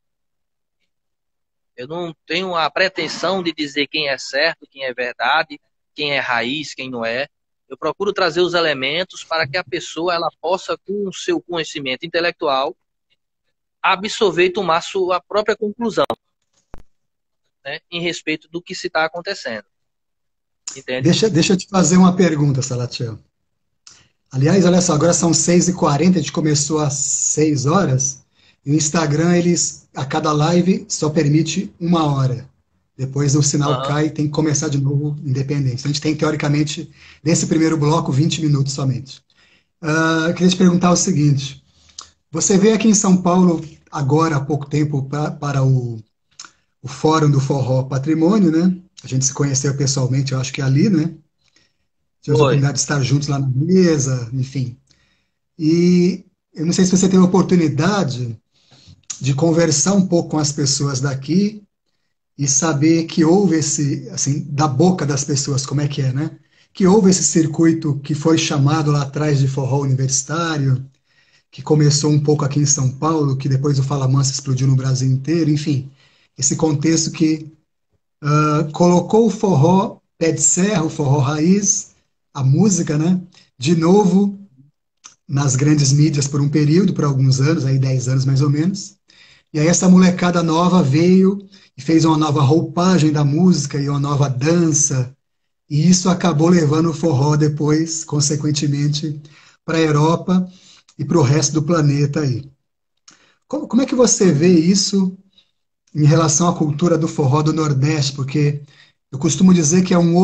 Eu não tenho a pretensão de dizer quem é certo, quem é verdade, quem é raiz, quem não é. Eu procuro trazer os elementos para que a pessoa ela possa, com o seu conhecimento intelectual, absorver e tomar sua própria conclusão, né, em respeito do que se está acontecendo. Entende? Deixa eu te fazer uma pergunta, Salatiel. Aliás, olha só, agora são 6h40, a gente começou às 6 horas, e o Instagram, eles, a cada live, só permite 1 hora. Depois o sinal Uhum. cai e tem que começar de novo, independente. A gente tem, teoricamente, nesse primeiro bloco, 20 minutos somente. Eu queria te perguntar o seguinte: você vê aqui em São Paulo agora há pouco tempo para o Fórum do Forró Patrimônio, né? A gente se conheceu pessoalmente, eu acho que é ali, né? Tivemos a Foi. oportunidade de estar juntos lá na mesa, enfim. E eu não sei se você teve a oportunidade de conversar um pouco com as pessoas daqui e saber que houve esse, assim, da boca das pessoas, como é que é, né? Que houve esse circuito que foi chamado lá atrás de forró universitário, que começou um pouco aqui em São Paulo, que depois o Fala Mansa explodiu no Brasil inteiro, enfim, esse contexto que colocou o forró pé de serra, o forró raiz, a música, né? De novo nas grandes mídias por um período, por alguns anos, aí 10 anos mais ou menos. E aí essa molecada nova veio e fez uma nova roupagem da música e uma nova dança, e isso acabou levando o forró depois, consequentemente, para a Europa e para o resto do planeta aí. Como é que você vê isso em relação à cultura do forró do Nordeste? Porque eu costumo dizer que é uma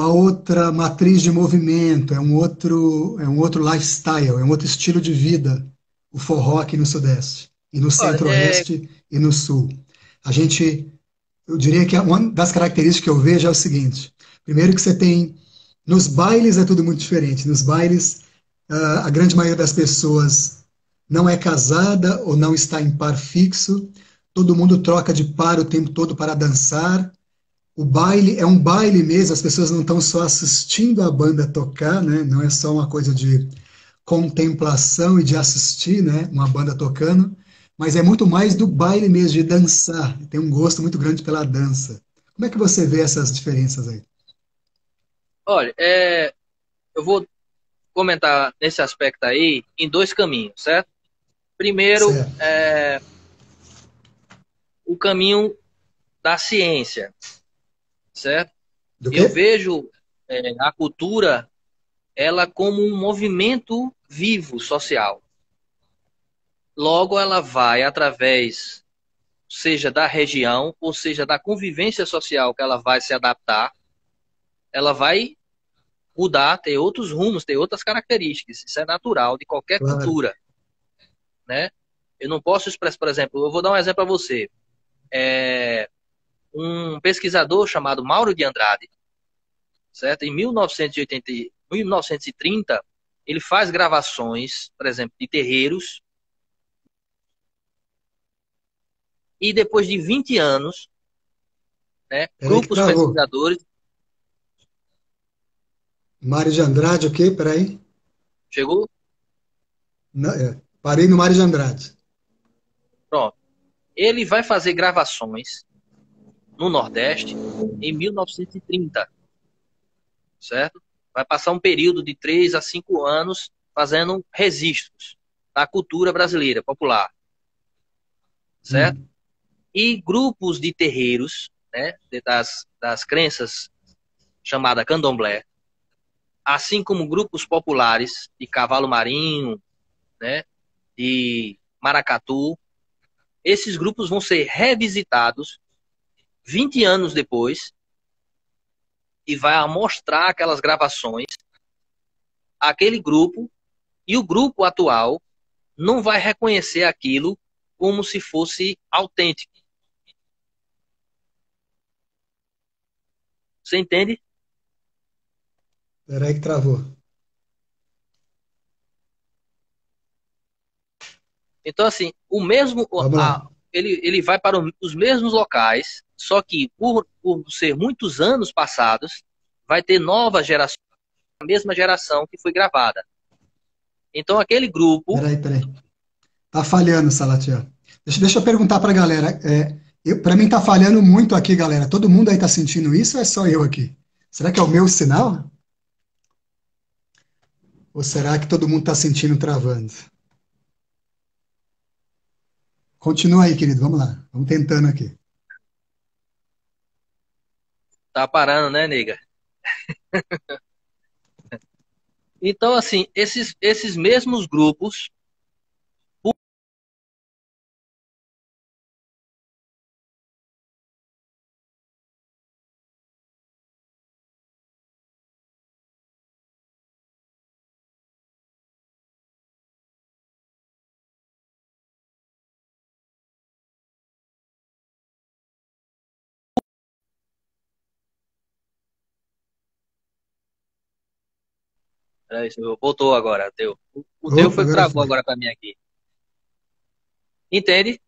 outra matriz de movimento, é um outro lifestyle, é um outro estilo de vida, o forró aqui no Sudeste, e no Olha, Centro-Oeste e no Sul. A gente, eu diria que uma das características que eu vejo é o seguinte: primeiro que você tem, nos bailes é tudo muito diferente. Nos bailes, a grande maioria das pessoas não é casada ou não está em par fixo, todo mundo troca de par o tempo todo para dançar, o baile é um baile mesmo, as pessoas não estão só assistindo a banda tocar, né? Não é só uma coisa de contemplação e de assistir, né? Uma banda tocando, mas é muito mais do baile mesmo, de dançar. Tem um gosto muito grande pela dança. Como é que você vê essas diferenças aí? olha, eu vou comentar nesse aspecto aí em dois caminhos, certo? Primeiro, Certo. o caminho da ciência, certo? Do Eu quê? vejo a cultura ela como um movimento vivo social. Logo, ela vai através, seja da região, ou seja da convivência social que ela vai se adaptar, ela vai mudar, ter outros rumos, ter outras características. Isso é natural de qualquer Claro. cultura, né? Eu não posso expressar, por exemplo, eu vou dar um exemplo para você. É, um pesquisador chamado Mauro de Andrade, certo? Em 1980, 1930, ele faz gravações, por exemplo, de terreiros, e depois de 20 anos, né, Peraí que grupos travou. pesquisadores, Mário de Andrade, o quê? Peraí. chegou, Parei no Mário de Andrade. pronto, ele vai fazer gravações no Nordeste em 1930, certo? Vai passar um período de 3 a 5 anos fazendo registros da cultura brasileira popular, certo? Hum. E grupos de terreiros, né, das crenças chamada candomblé, assim como grupos populares de cavalo marinho, né, de maracatu, esses grupos vão ser revisitados 20 anos depois e vai mostrar aquelas gravações, aquele grupo, e o grupo atual não vai reconhecer aquilo como se fosse autêntico. Você entende? Peraí que travou. Então, assim, o mesmo, Vamos lá. ele vai para os mesmos locais, só que por ser muitos anos passados, vai ter novas gerações, a mesma geração que foi gravada. Então, aquele grupo, Peraí. Tá falhando, Salatiel. Deixa eu perguntar para a galera. Para mim tá falhando muito aqui, galera. Todo mundo aí tá sentindo isso ou é só eu aqui? Será que é o meu sinal? Ou será que todo mundo tá sentindo travando? Continua aí, querido. Vamos lá. Vamos tentando aqui. tá parando, né, nega? Então, assim, esses mesmos grupos Voltou agora, teu. O teu Opa, foi que agora travou foi. agora para mim aqui. Entende?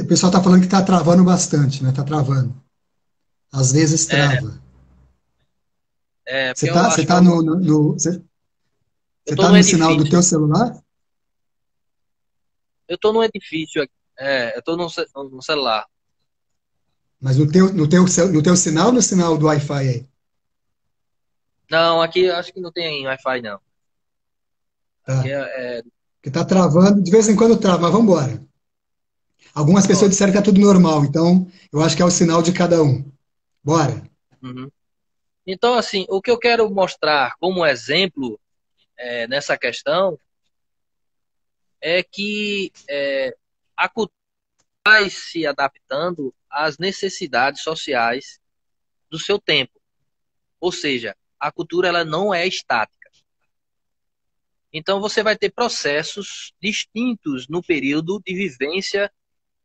O pessoal está falando que está travando bastante, né? Está travando. Às vezes É, trava. porque eu Você acho que tá eu você tô tá no no sinal do edifício. teu celular? Eu tô no edifício aqui. Eu tô no celular. Mas no teu sinal ou no sinal do Wi-Fi aí? Não, aqui eu acho que não tem Wi-Fi, não. Aqui Tá. é, Porque tá travando, de vez em quando trava, mas vamos embora. Algumas pessoas pronto. disseram que tá tudo normal, então eu acho que é o sinal de cada um. Bora. Uhum. Então, assim, o que eu quero mostrar como exemplo nessa questão é que a cultura vai se adaptando às necessidades sociais do seu tempo. Ou seja, a cultura ela não é estática. Então, você vai ter processos distintos no período de vivência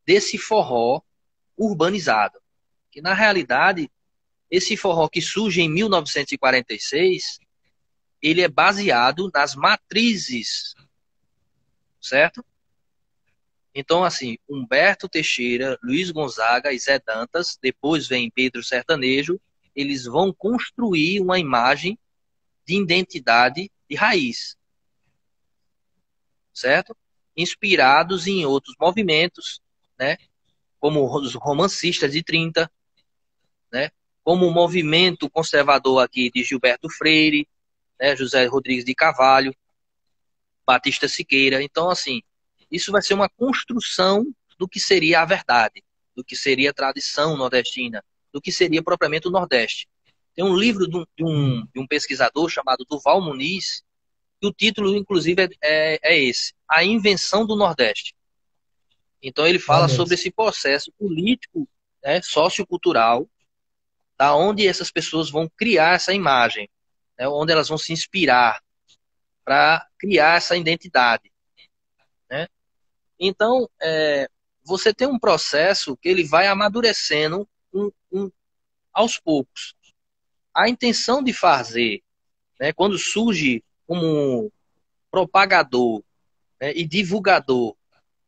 desse forró urbanizado. Que, na realidade, esse forró que surge em 1946, ele é baseado nas matrizes, certo? Então, assim, Humberto Teixeira, Luiz Gonzaga e Zé Dantas, depois vem Pedro Sertanejo, eles vão construir uma imagem de identidade de raiz, certo? Inspirados em outros movimentos, né? Como os romancistas de 30, né? Como o movimento conservador aqui de Gilberto Freire, né? José Rodrigues de Carvalho, Batista Siqueira. Então, assim, isso vai ser uma construção do que seria a verdade, do que seria a tradição nordestina, do que seria propriamente o Nordeste. Tem um livro Hum, de um pesquisador chamado Duval Muniz, que o título, inclusive, é esse: A Invenção do Nordeste. Então, ele fala olha sobre isso. esse processo político, né, sociocultural, da onde essas pessoas vão criar essa imagem, né, onde elas vão se inspirar para criar essa identidade, né? Então, você tem um processo que ele vai amadurecendo aos poucos. A intenção de fazer, né, quando surge como propagador, né, e divulgador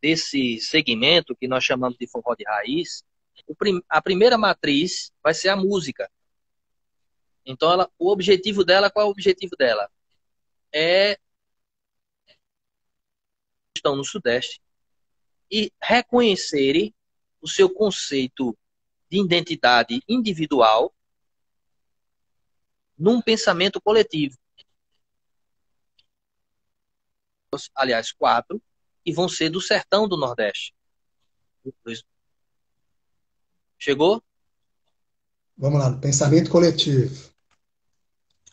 desse segmento que nós chamamos de forró de raiz, a primeira matriz vai ser a música. Então, o objetivo dela, qual é o objetivo dela? É estão no Sudeste e reconhecerem o seu conceito de identidade individual num pensamento coletivo. Aliás, quatro, e vão ser do sertão do Nordeste. Chegou? Vamos lá, pensamento coletivo.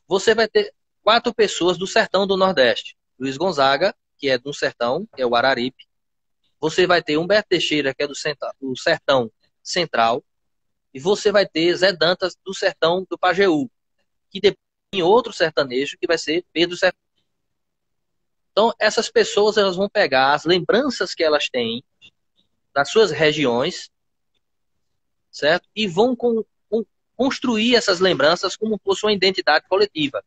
Você vai ter quatro pessoas do sertão do Nordeste. Luiz Gonzaga, que é do sertão, que é o Araripe. Você vai ter Humberto Teixeira, que é do sertão central. E você vai ter Zé Dantas, do sertão do Pajeú, que depois tem outro sertanejo, que vai ser Pedro Sertão. Então, essas pessoas elas vão pegar as lembranças que elas têm das suas regiões, certo? E vão construir essas lembranças como fosse uma identidade coletiva.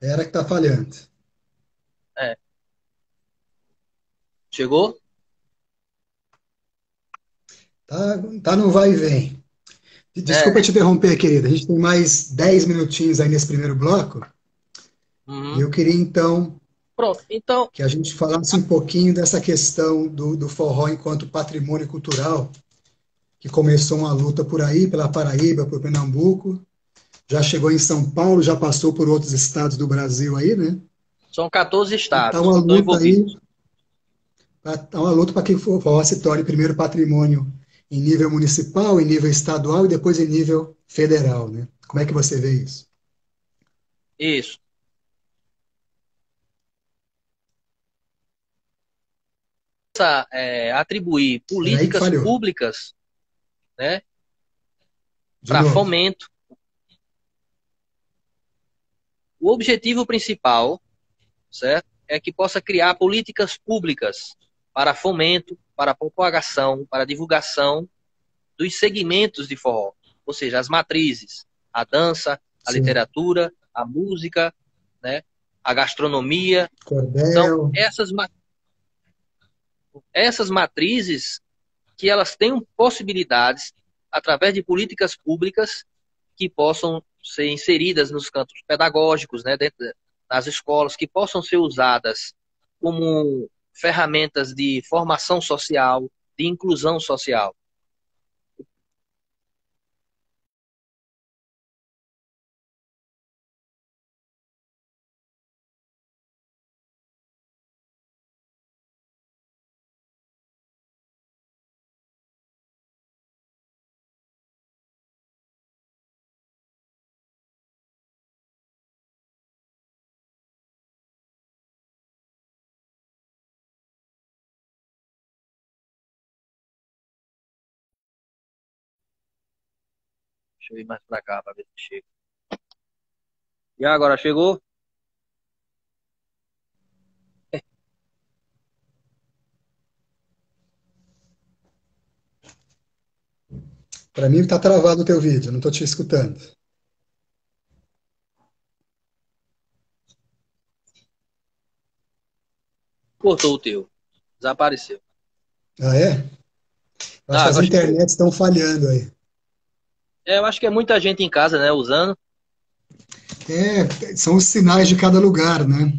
Era que tá falhando. É. Chegou? Tá no vai e vem. É. Desculpa te interromper, querida. A gente tem mais 10 minutinhos aí nesse primeiro bloco. E Uhum. eu queria, então, Pronto. Então, que a gente falasse um pouquinho dessa questão do forró enquanto patrimônio cultural, que começou uma luta por aí, pela Paraíba, por Pernambuco, já chegou em São Paulo, já passou por outros estados do Brasil aí, né? são 14 E tá estados uma que estão luta aí, envolvidos. tá uma luta para que o forró se torne primeiro patrimônio em nível municipal, em nível estadual e depois em nível federal, né? Como é que você vê isso? Isso. Atribuir Foi aí que políticas falhou, públicas, né, de para novo. fomento. O objetivo principal, certo, é que possa criar políticas públicas para fomento, para propagação, para divulgação dos segmentos de forró, ou seja, as matrizes, a dança, a Sim. literatura, a música, né, a gastronomia. Então, Cordel. essas matrizes que elas tenham possibilidades, através de políticas públicas, que possam ser inseridas nos campos pedagógicos, né, dentro das escolas, que possam ser usadas como ferramentas de formação social, de inclusão social. Deixa eu ir mais para cá para ver se chega. E agora chegou? Para mim está travado o teu vídeo, não estou te escutando. Cortou o teu. Desapareceu. Ah, é? Eu acho Ah, que as agora chegou. internets estão falhando aí. Eu acho que é muita gente em casa, né, usando. É, são os sinais de cada lugar, né?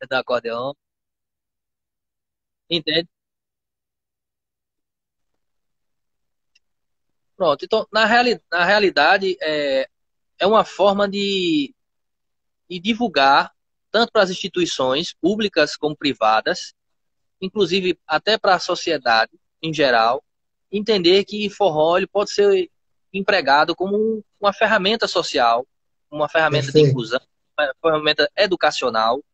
Da acordeão. Entende? Pronto. Então, na realidade, é uma forma de divulgar, tanto para as instituições públicas como privadas, inclusive até para a sociedade em geral, entender que forró ele pode ser empregado como uma ferramenta social, uma ferramenta de Perfeito. inclusão, uma ferramenta educacional,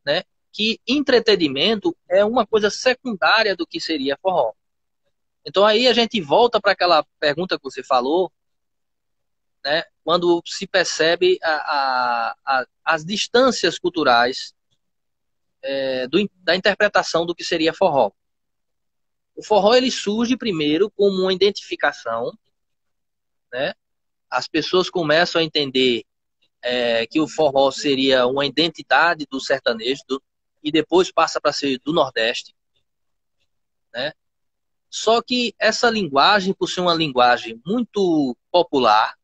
né? Que entretenimento é uma coisa secundária do que seria forró. Então aí a gente volta para aquela pergunta que você falou, né? Quando se percebe as distâncias culturais da interpretação do que seria forró. O forró ele surge primeiro como uma identificação, né? As pessoas começam a entender que o forró seria uma identidade do sertanejo e depois passa para ser do Nordeste, né? Só que essa linguagem, por ser uma linguagem muito popular,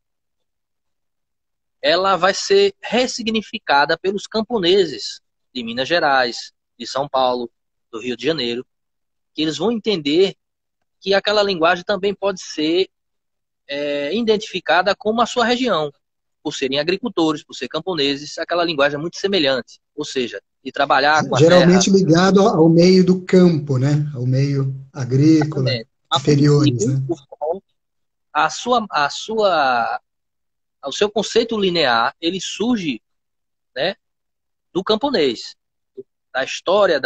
ela vai ser ressignificada pelos camponeses de Minas Gerais, de São Paulo, do Rio de Janeiro, que eles vão entender que aquela linguagem também pode ser identificada como a sua região, por serem agricultores, por ser camponeses, aquela linguagem é muito semelhante, ou seja, de trabalhar com a terra. Geralmente ligado ao meio do campo, né? Ao meio agrícola, Exatamente. A inferiores, princípio, né? a sua, a sua, o seu conceito linear, ele surge, né, do camponês, da história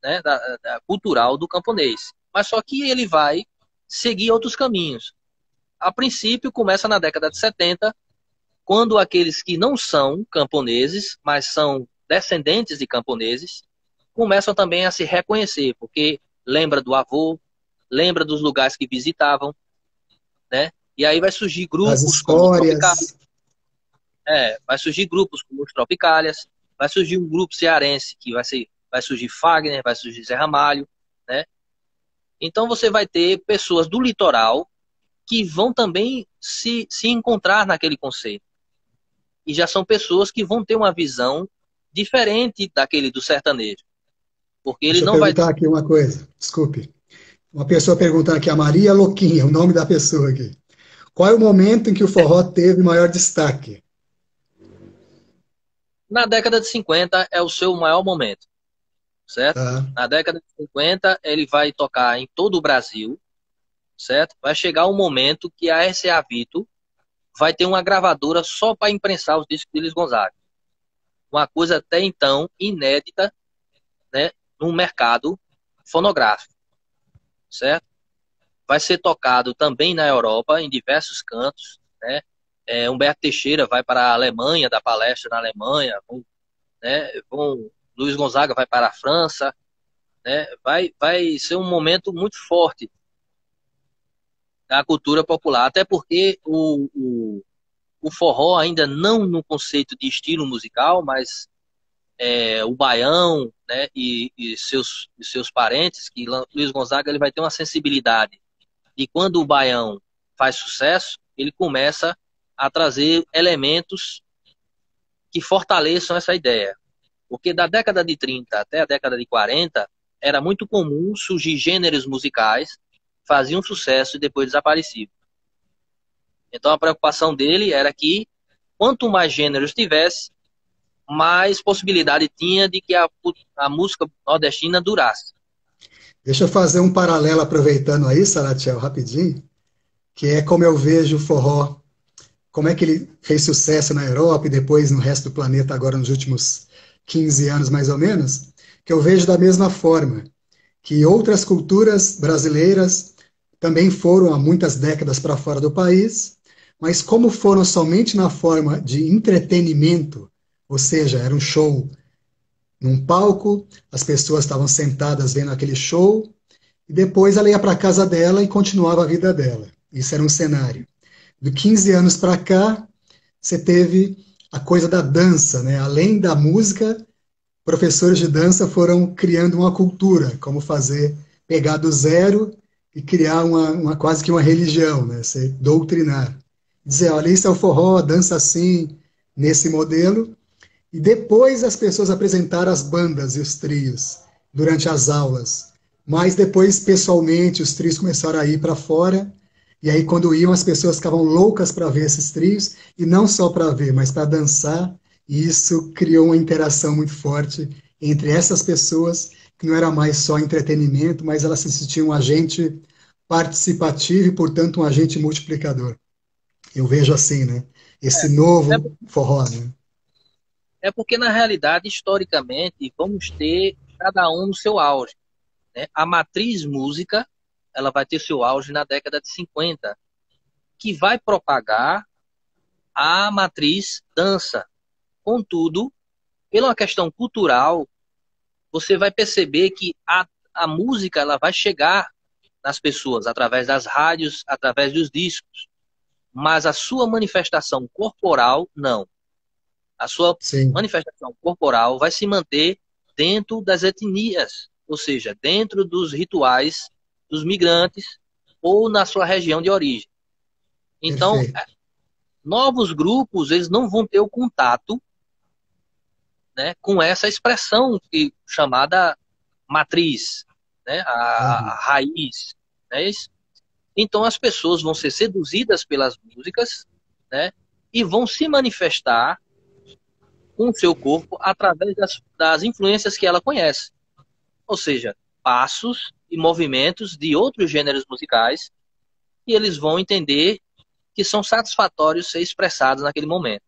né, da cultural do camponês. Mas só que ele vai seguir outros caminhos. A princípio, começa na década de 70, quando aqueles que não são camponeses, mas são descendentes de camponeses, começam também a se reconhecer, porque lembra do avô, lembra dos lugares que visitavam, né? E aí vai surgir As grupos como os Tropicálias, histórias. vai surgir grupos como os Tropicálias, vai surgir um grupo cearense que vai surgir Fagner, vai surgir Zé Ramalho, né? Então você vai ter pessoas do litoral que vão também se encontrar naquele conceito. E já são pessoas que vão ter uma visão diferente daquele do sertanejo. Porque ele Deixa eu não vai. perguntar aqui uma coisa, desculpe. Uma pessoa perguntar aqui, a Maria Louquinha, o nome da pessoa aqui. Qual é o momento em que o forró teve maior destaque? Na década de 50 é o seu maior momento, certo? Tá? Na década de 50 ele vai tocar em todo o Brasil, certo? Vai chegar um momento que a RCA Victor vai ter uma gravadora só para imprensar os discos de Luiz Gonzaga. Uma coisa até então inédita, né, no mercado fonográfico, certo? Vai ser tocado também na Europa, em diversos cantos, né? Humberto Teixeira vai para a Alemanha, dar palestra na Alemanha, né? Luiz Gonzaga vai para a França, né? Vai ser um momento muito forte da cultura popular, até porque o forró ainda não no conceito de estilo musical, mas o baião, né, e seus parentes, que Luiz Gonzaga ele vai ter uma sensibilidade. E quando o baião faz sucesso, ele começa a trazer elementos que fortaleçam essa ideia. Porque da década de 30 até a década de 40, era muito comum surgir gêneros musicais, faziam sucesso e depois desapareciam. Então a preocupação dele era que quanto mais gêneros tivesse, mais possibilidade tinha de que a música nordestina durasse. Deixa eu fazer um paralelo aproveitando aí, Salatiel, rapidinho, que é como eu vejo o forró, como é que ele fez sucesso na Europa e depois no resto do planeta agora nos últimos 15 anos mais ou menos, que eu vejo da mesma forma, que outras culturas brasileiras também foram há muitas décadas para fora do país, mas como foram somente na forma de entretenimento, ou seja, era um show num palco, as pessoas estavam sentadas vendo aquele show, e depois ela ia para a casa dela e continuava a vida dela. Isso era um cenário. De 15 anos para cá, você teve a coisa da dança, né? Além da música, professores de dança foram criando uma cultura, como fazer, pegar do zero e criar quase que uma religião, né? Você doutrinar. Dizer, olha, isso é o forró, dança assim, nesse modelo, e depois as pessoas apresentaram as bandas e os trios durante as aulas. Mas depois, pessoalmente, os trios começaram a ir para fora. E aí, quando iam, as pessoas ficavam loucas para ver esses trios. E não só para ver, mas para dançar. E isso criou uma interação muito forte entre essas pessoas, que não era mais só entretenimento, mas elas se sentiam um agente participativo e, portanto, um agente multiplicador. Eu vejo assim, né? Esse É, novo forró, né? é porque, na realidade, historicamente, vamos ter cada um no seu auge, né? A matriz música, ela vai ter seu auge na década de 50, que vai propagar a matriz dança. Contudo, pela uma questão cultural, você vai perceber que a música ela vai chegar nas pessoas através das rádios, através dos discos, mas a sua manifestação corporal, não. A sua Sim, manifestação corporal vai se manter dentro das etnias, ou seja, dentro dos rituais dos migrantes ou na sua região de origem. Então, perfeito. novos grupos, eles não vão ter o contato, né, com essa expressão chamada matriz, né, a Uhum. raiz. Né? Então, as pessoas vão ser seduzidas pelas músicas, né, e vão se manifestar com o seu corpo através das influências que ela conhece. Ou seja, passos e movimentos de outros gêneros musicais que eles vão entender que são satisfatórios ser expressados naquele momento.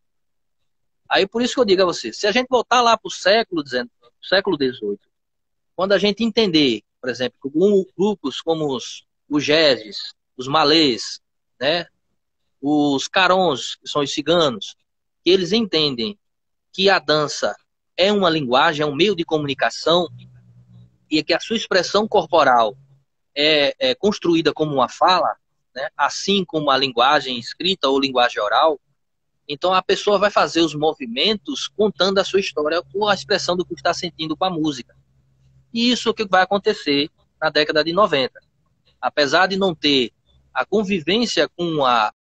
Aí por isso que eu digo a você, se a gente voltar lá para o século XVIII, quando a gente entender, por exemplo, grupos como os jeses, os malês, né, os carons, que são os ciganos, que eles entendem que a dança é uma linguagem, é um meio de comunicação e que a sua expressão corporal é construída como uma fala, né, assim como a linguagem escrita ou linguagem oral, então a pessoa vai fazer os movimentos contando a sua história ou a expressão do que está sentindo com a música. E isso é o que vai acontecer na década de 90. Apesar de não ter a convivência com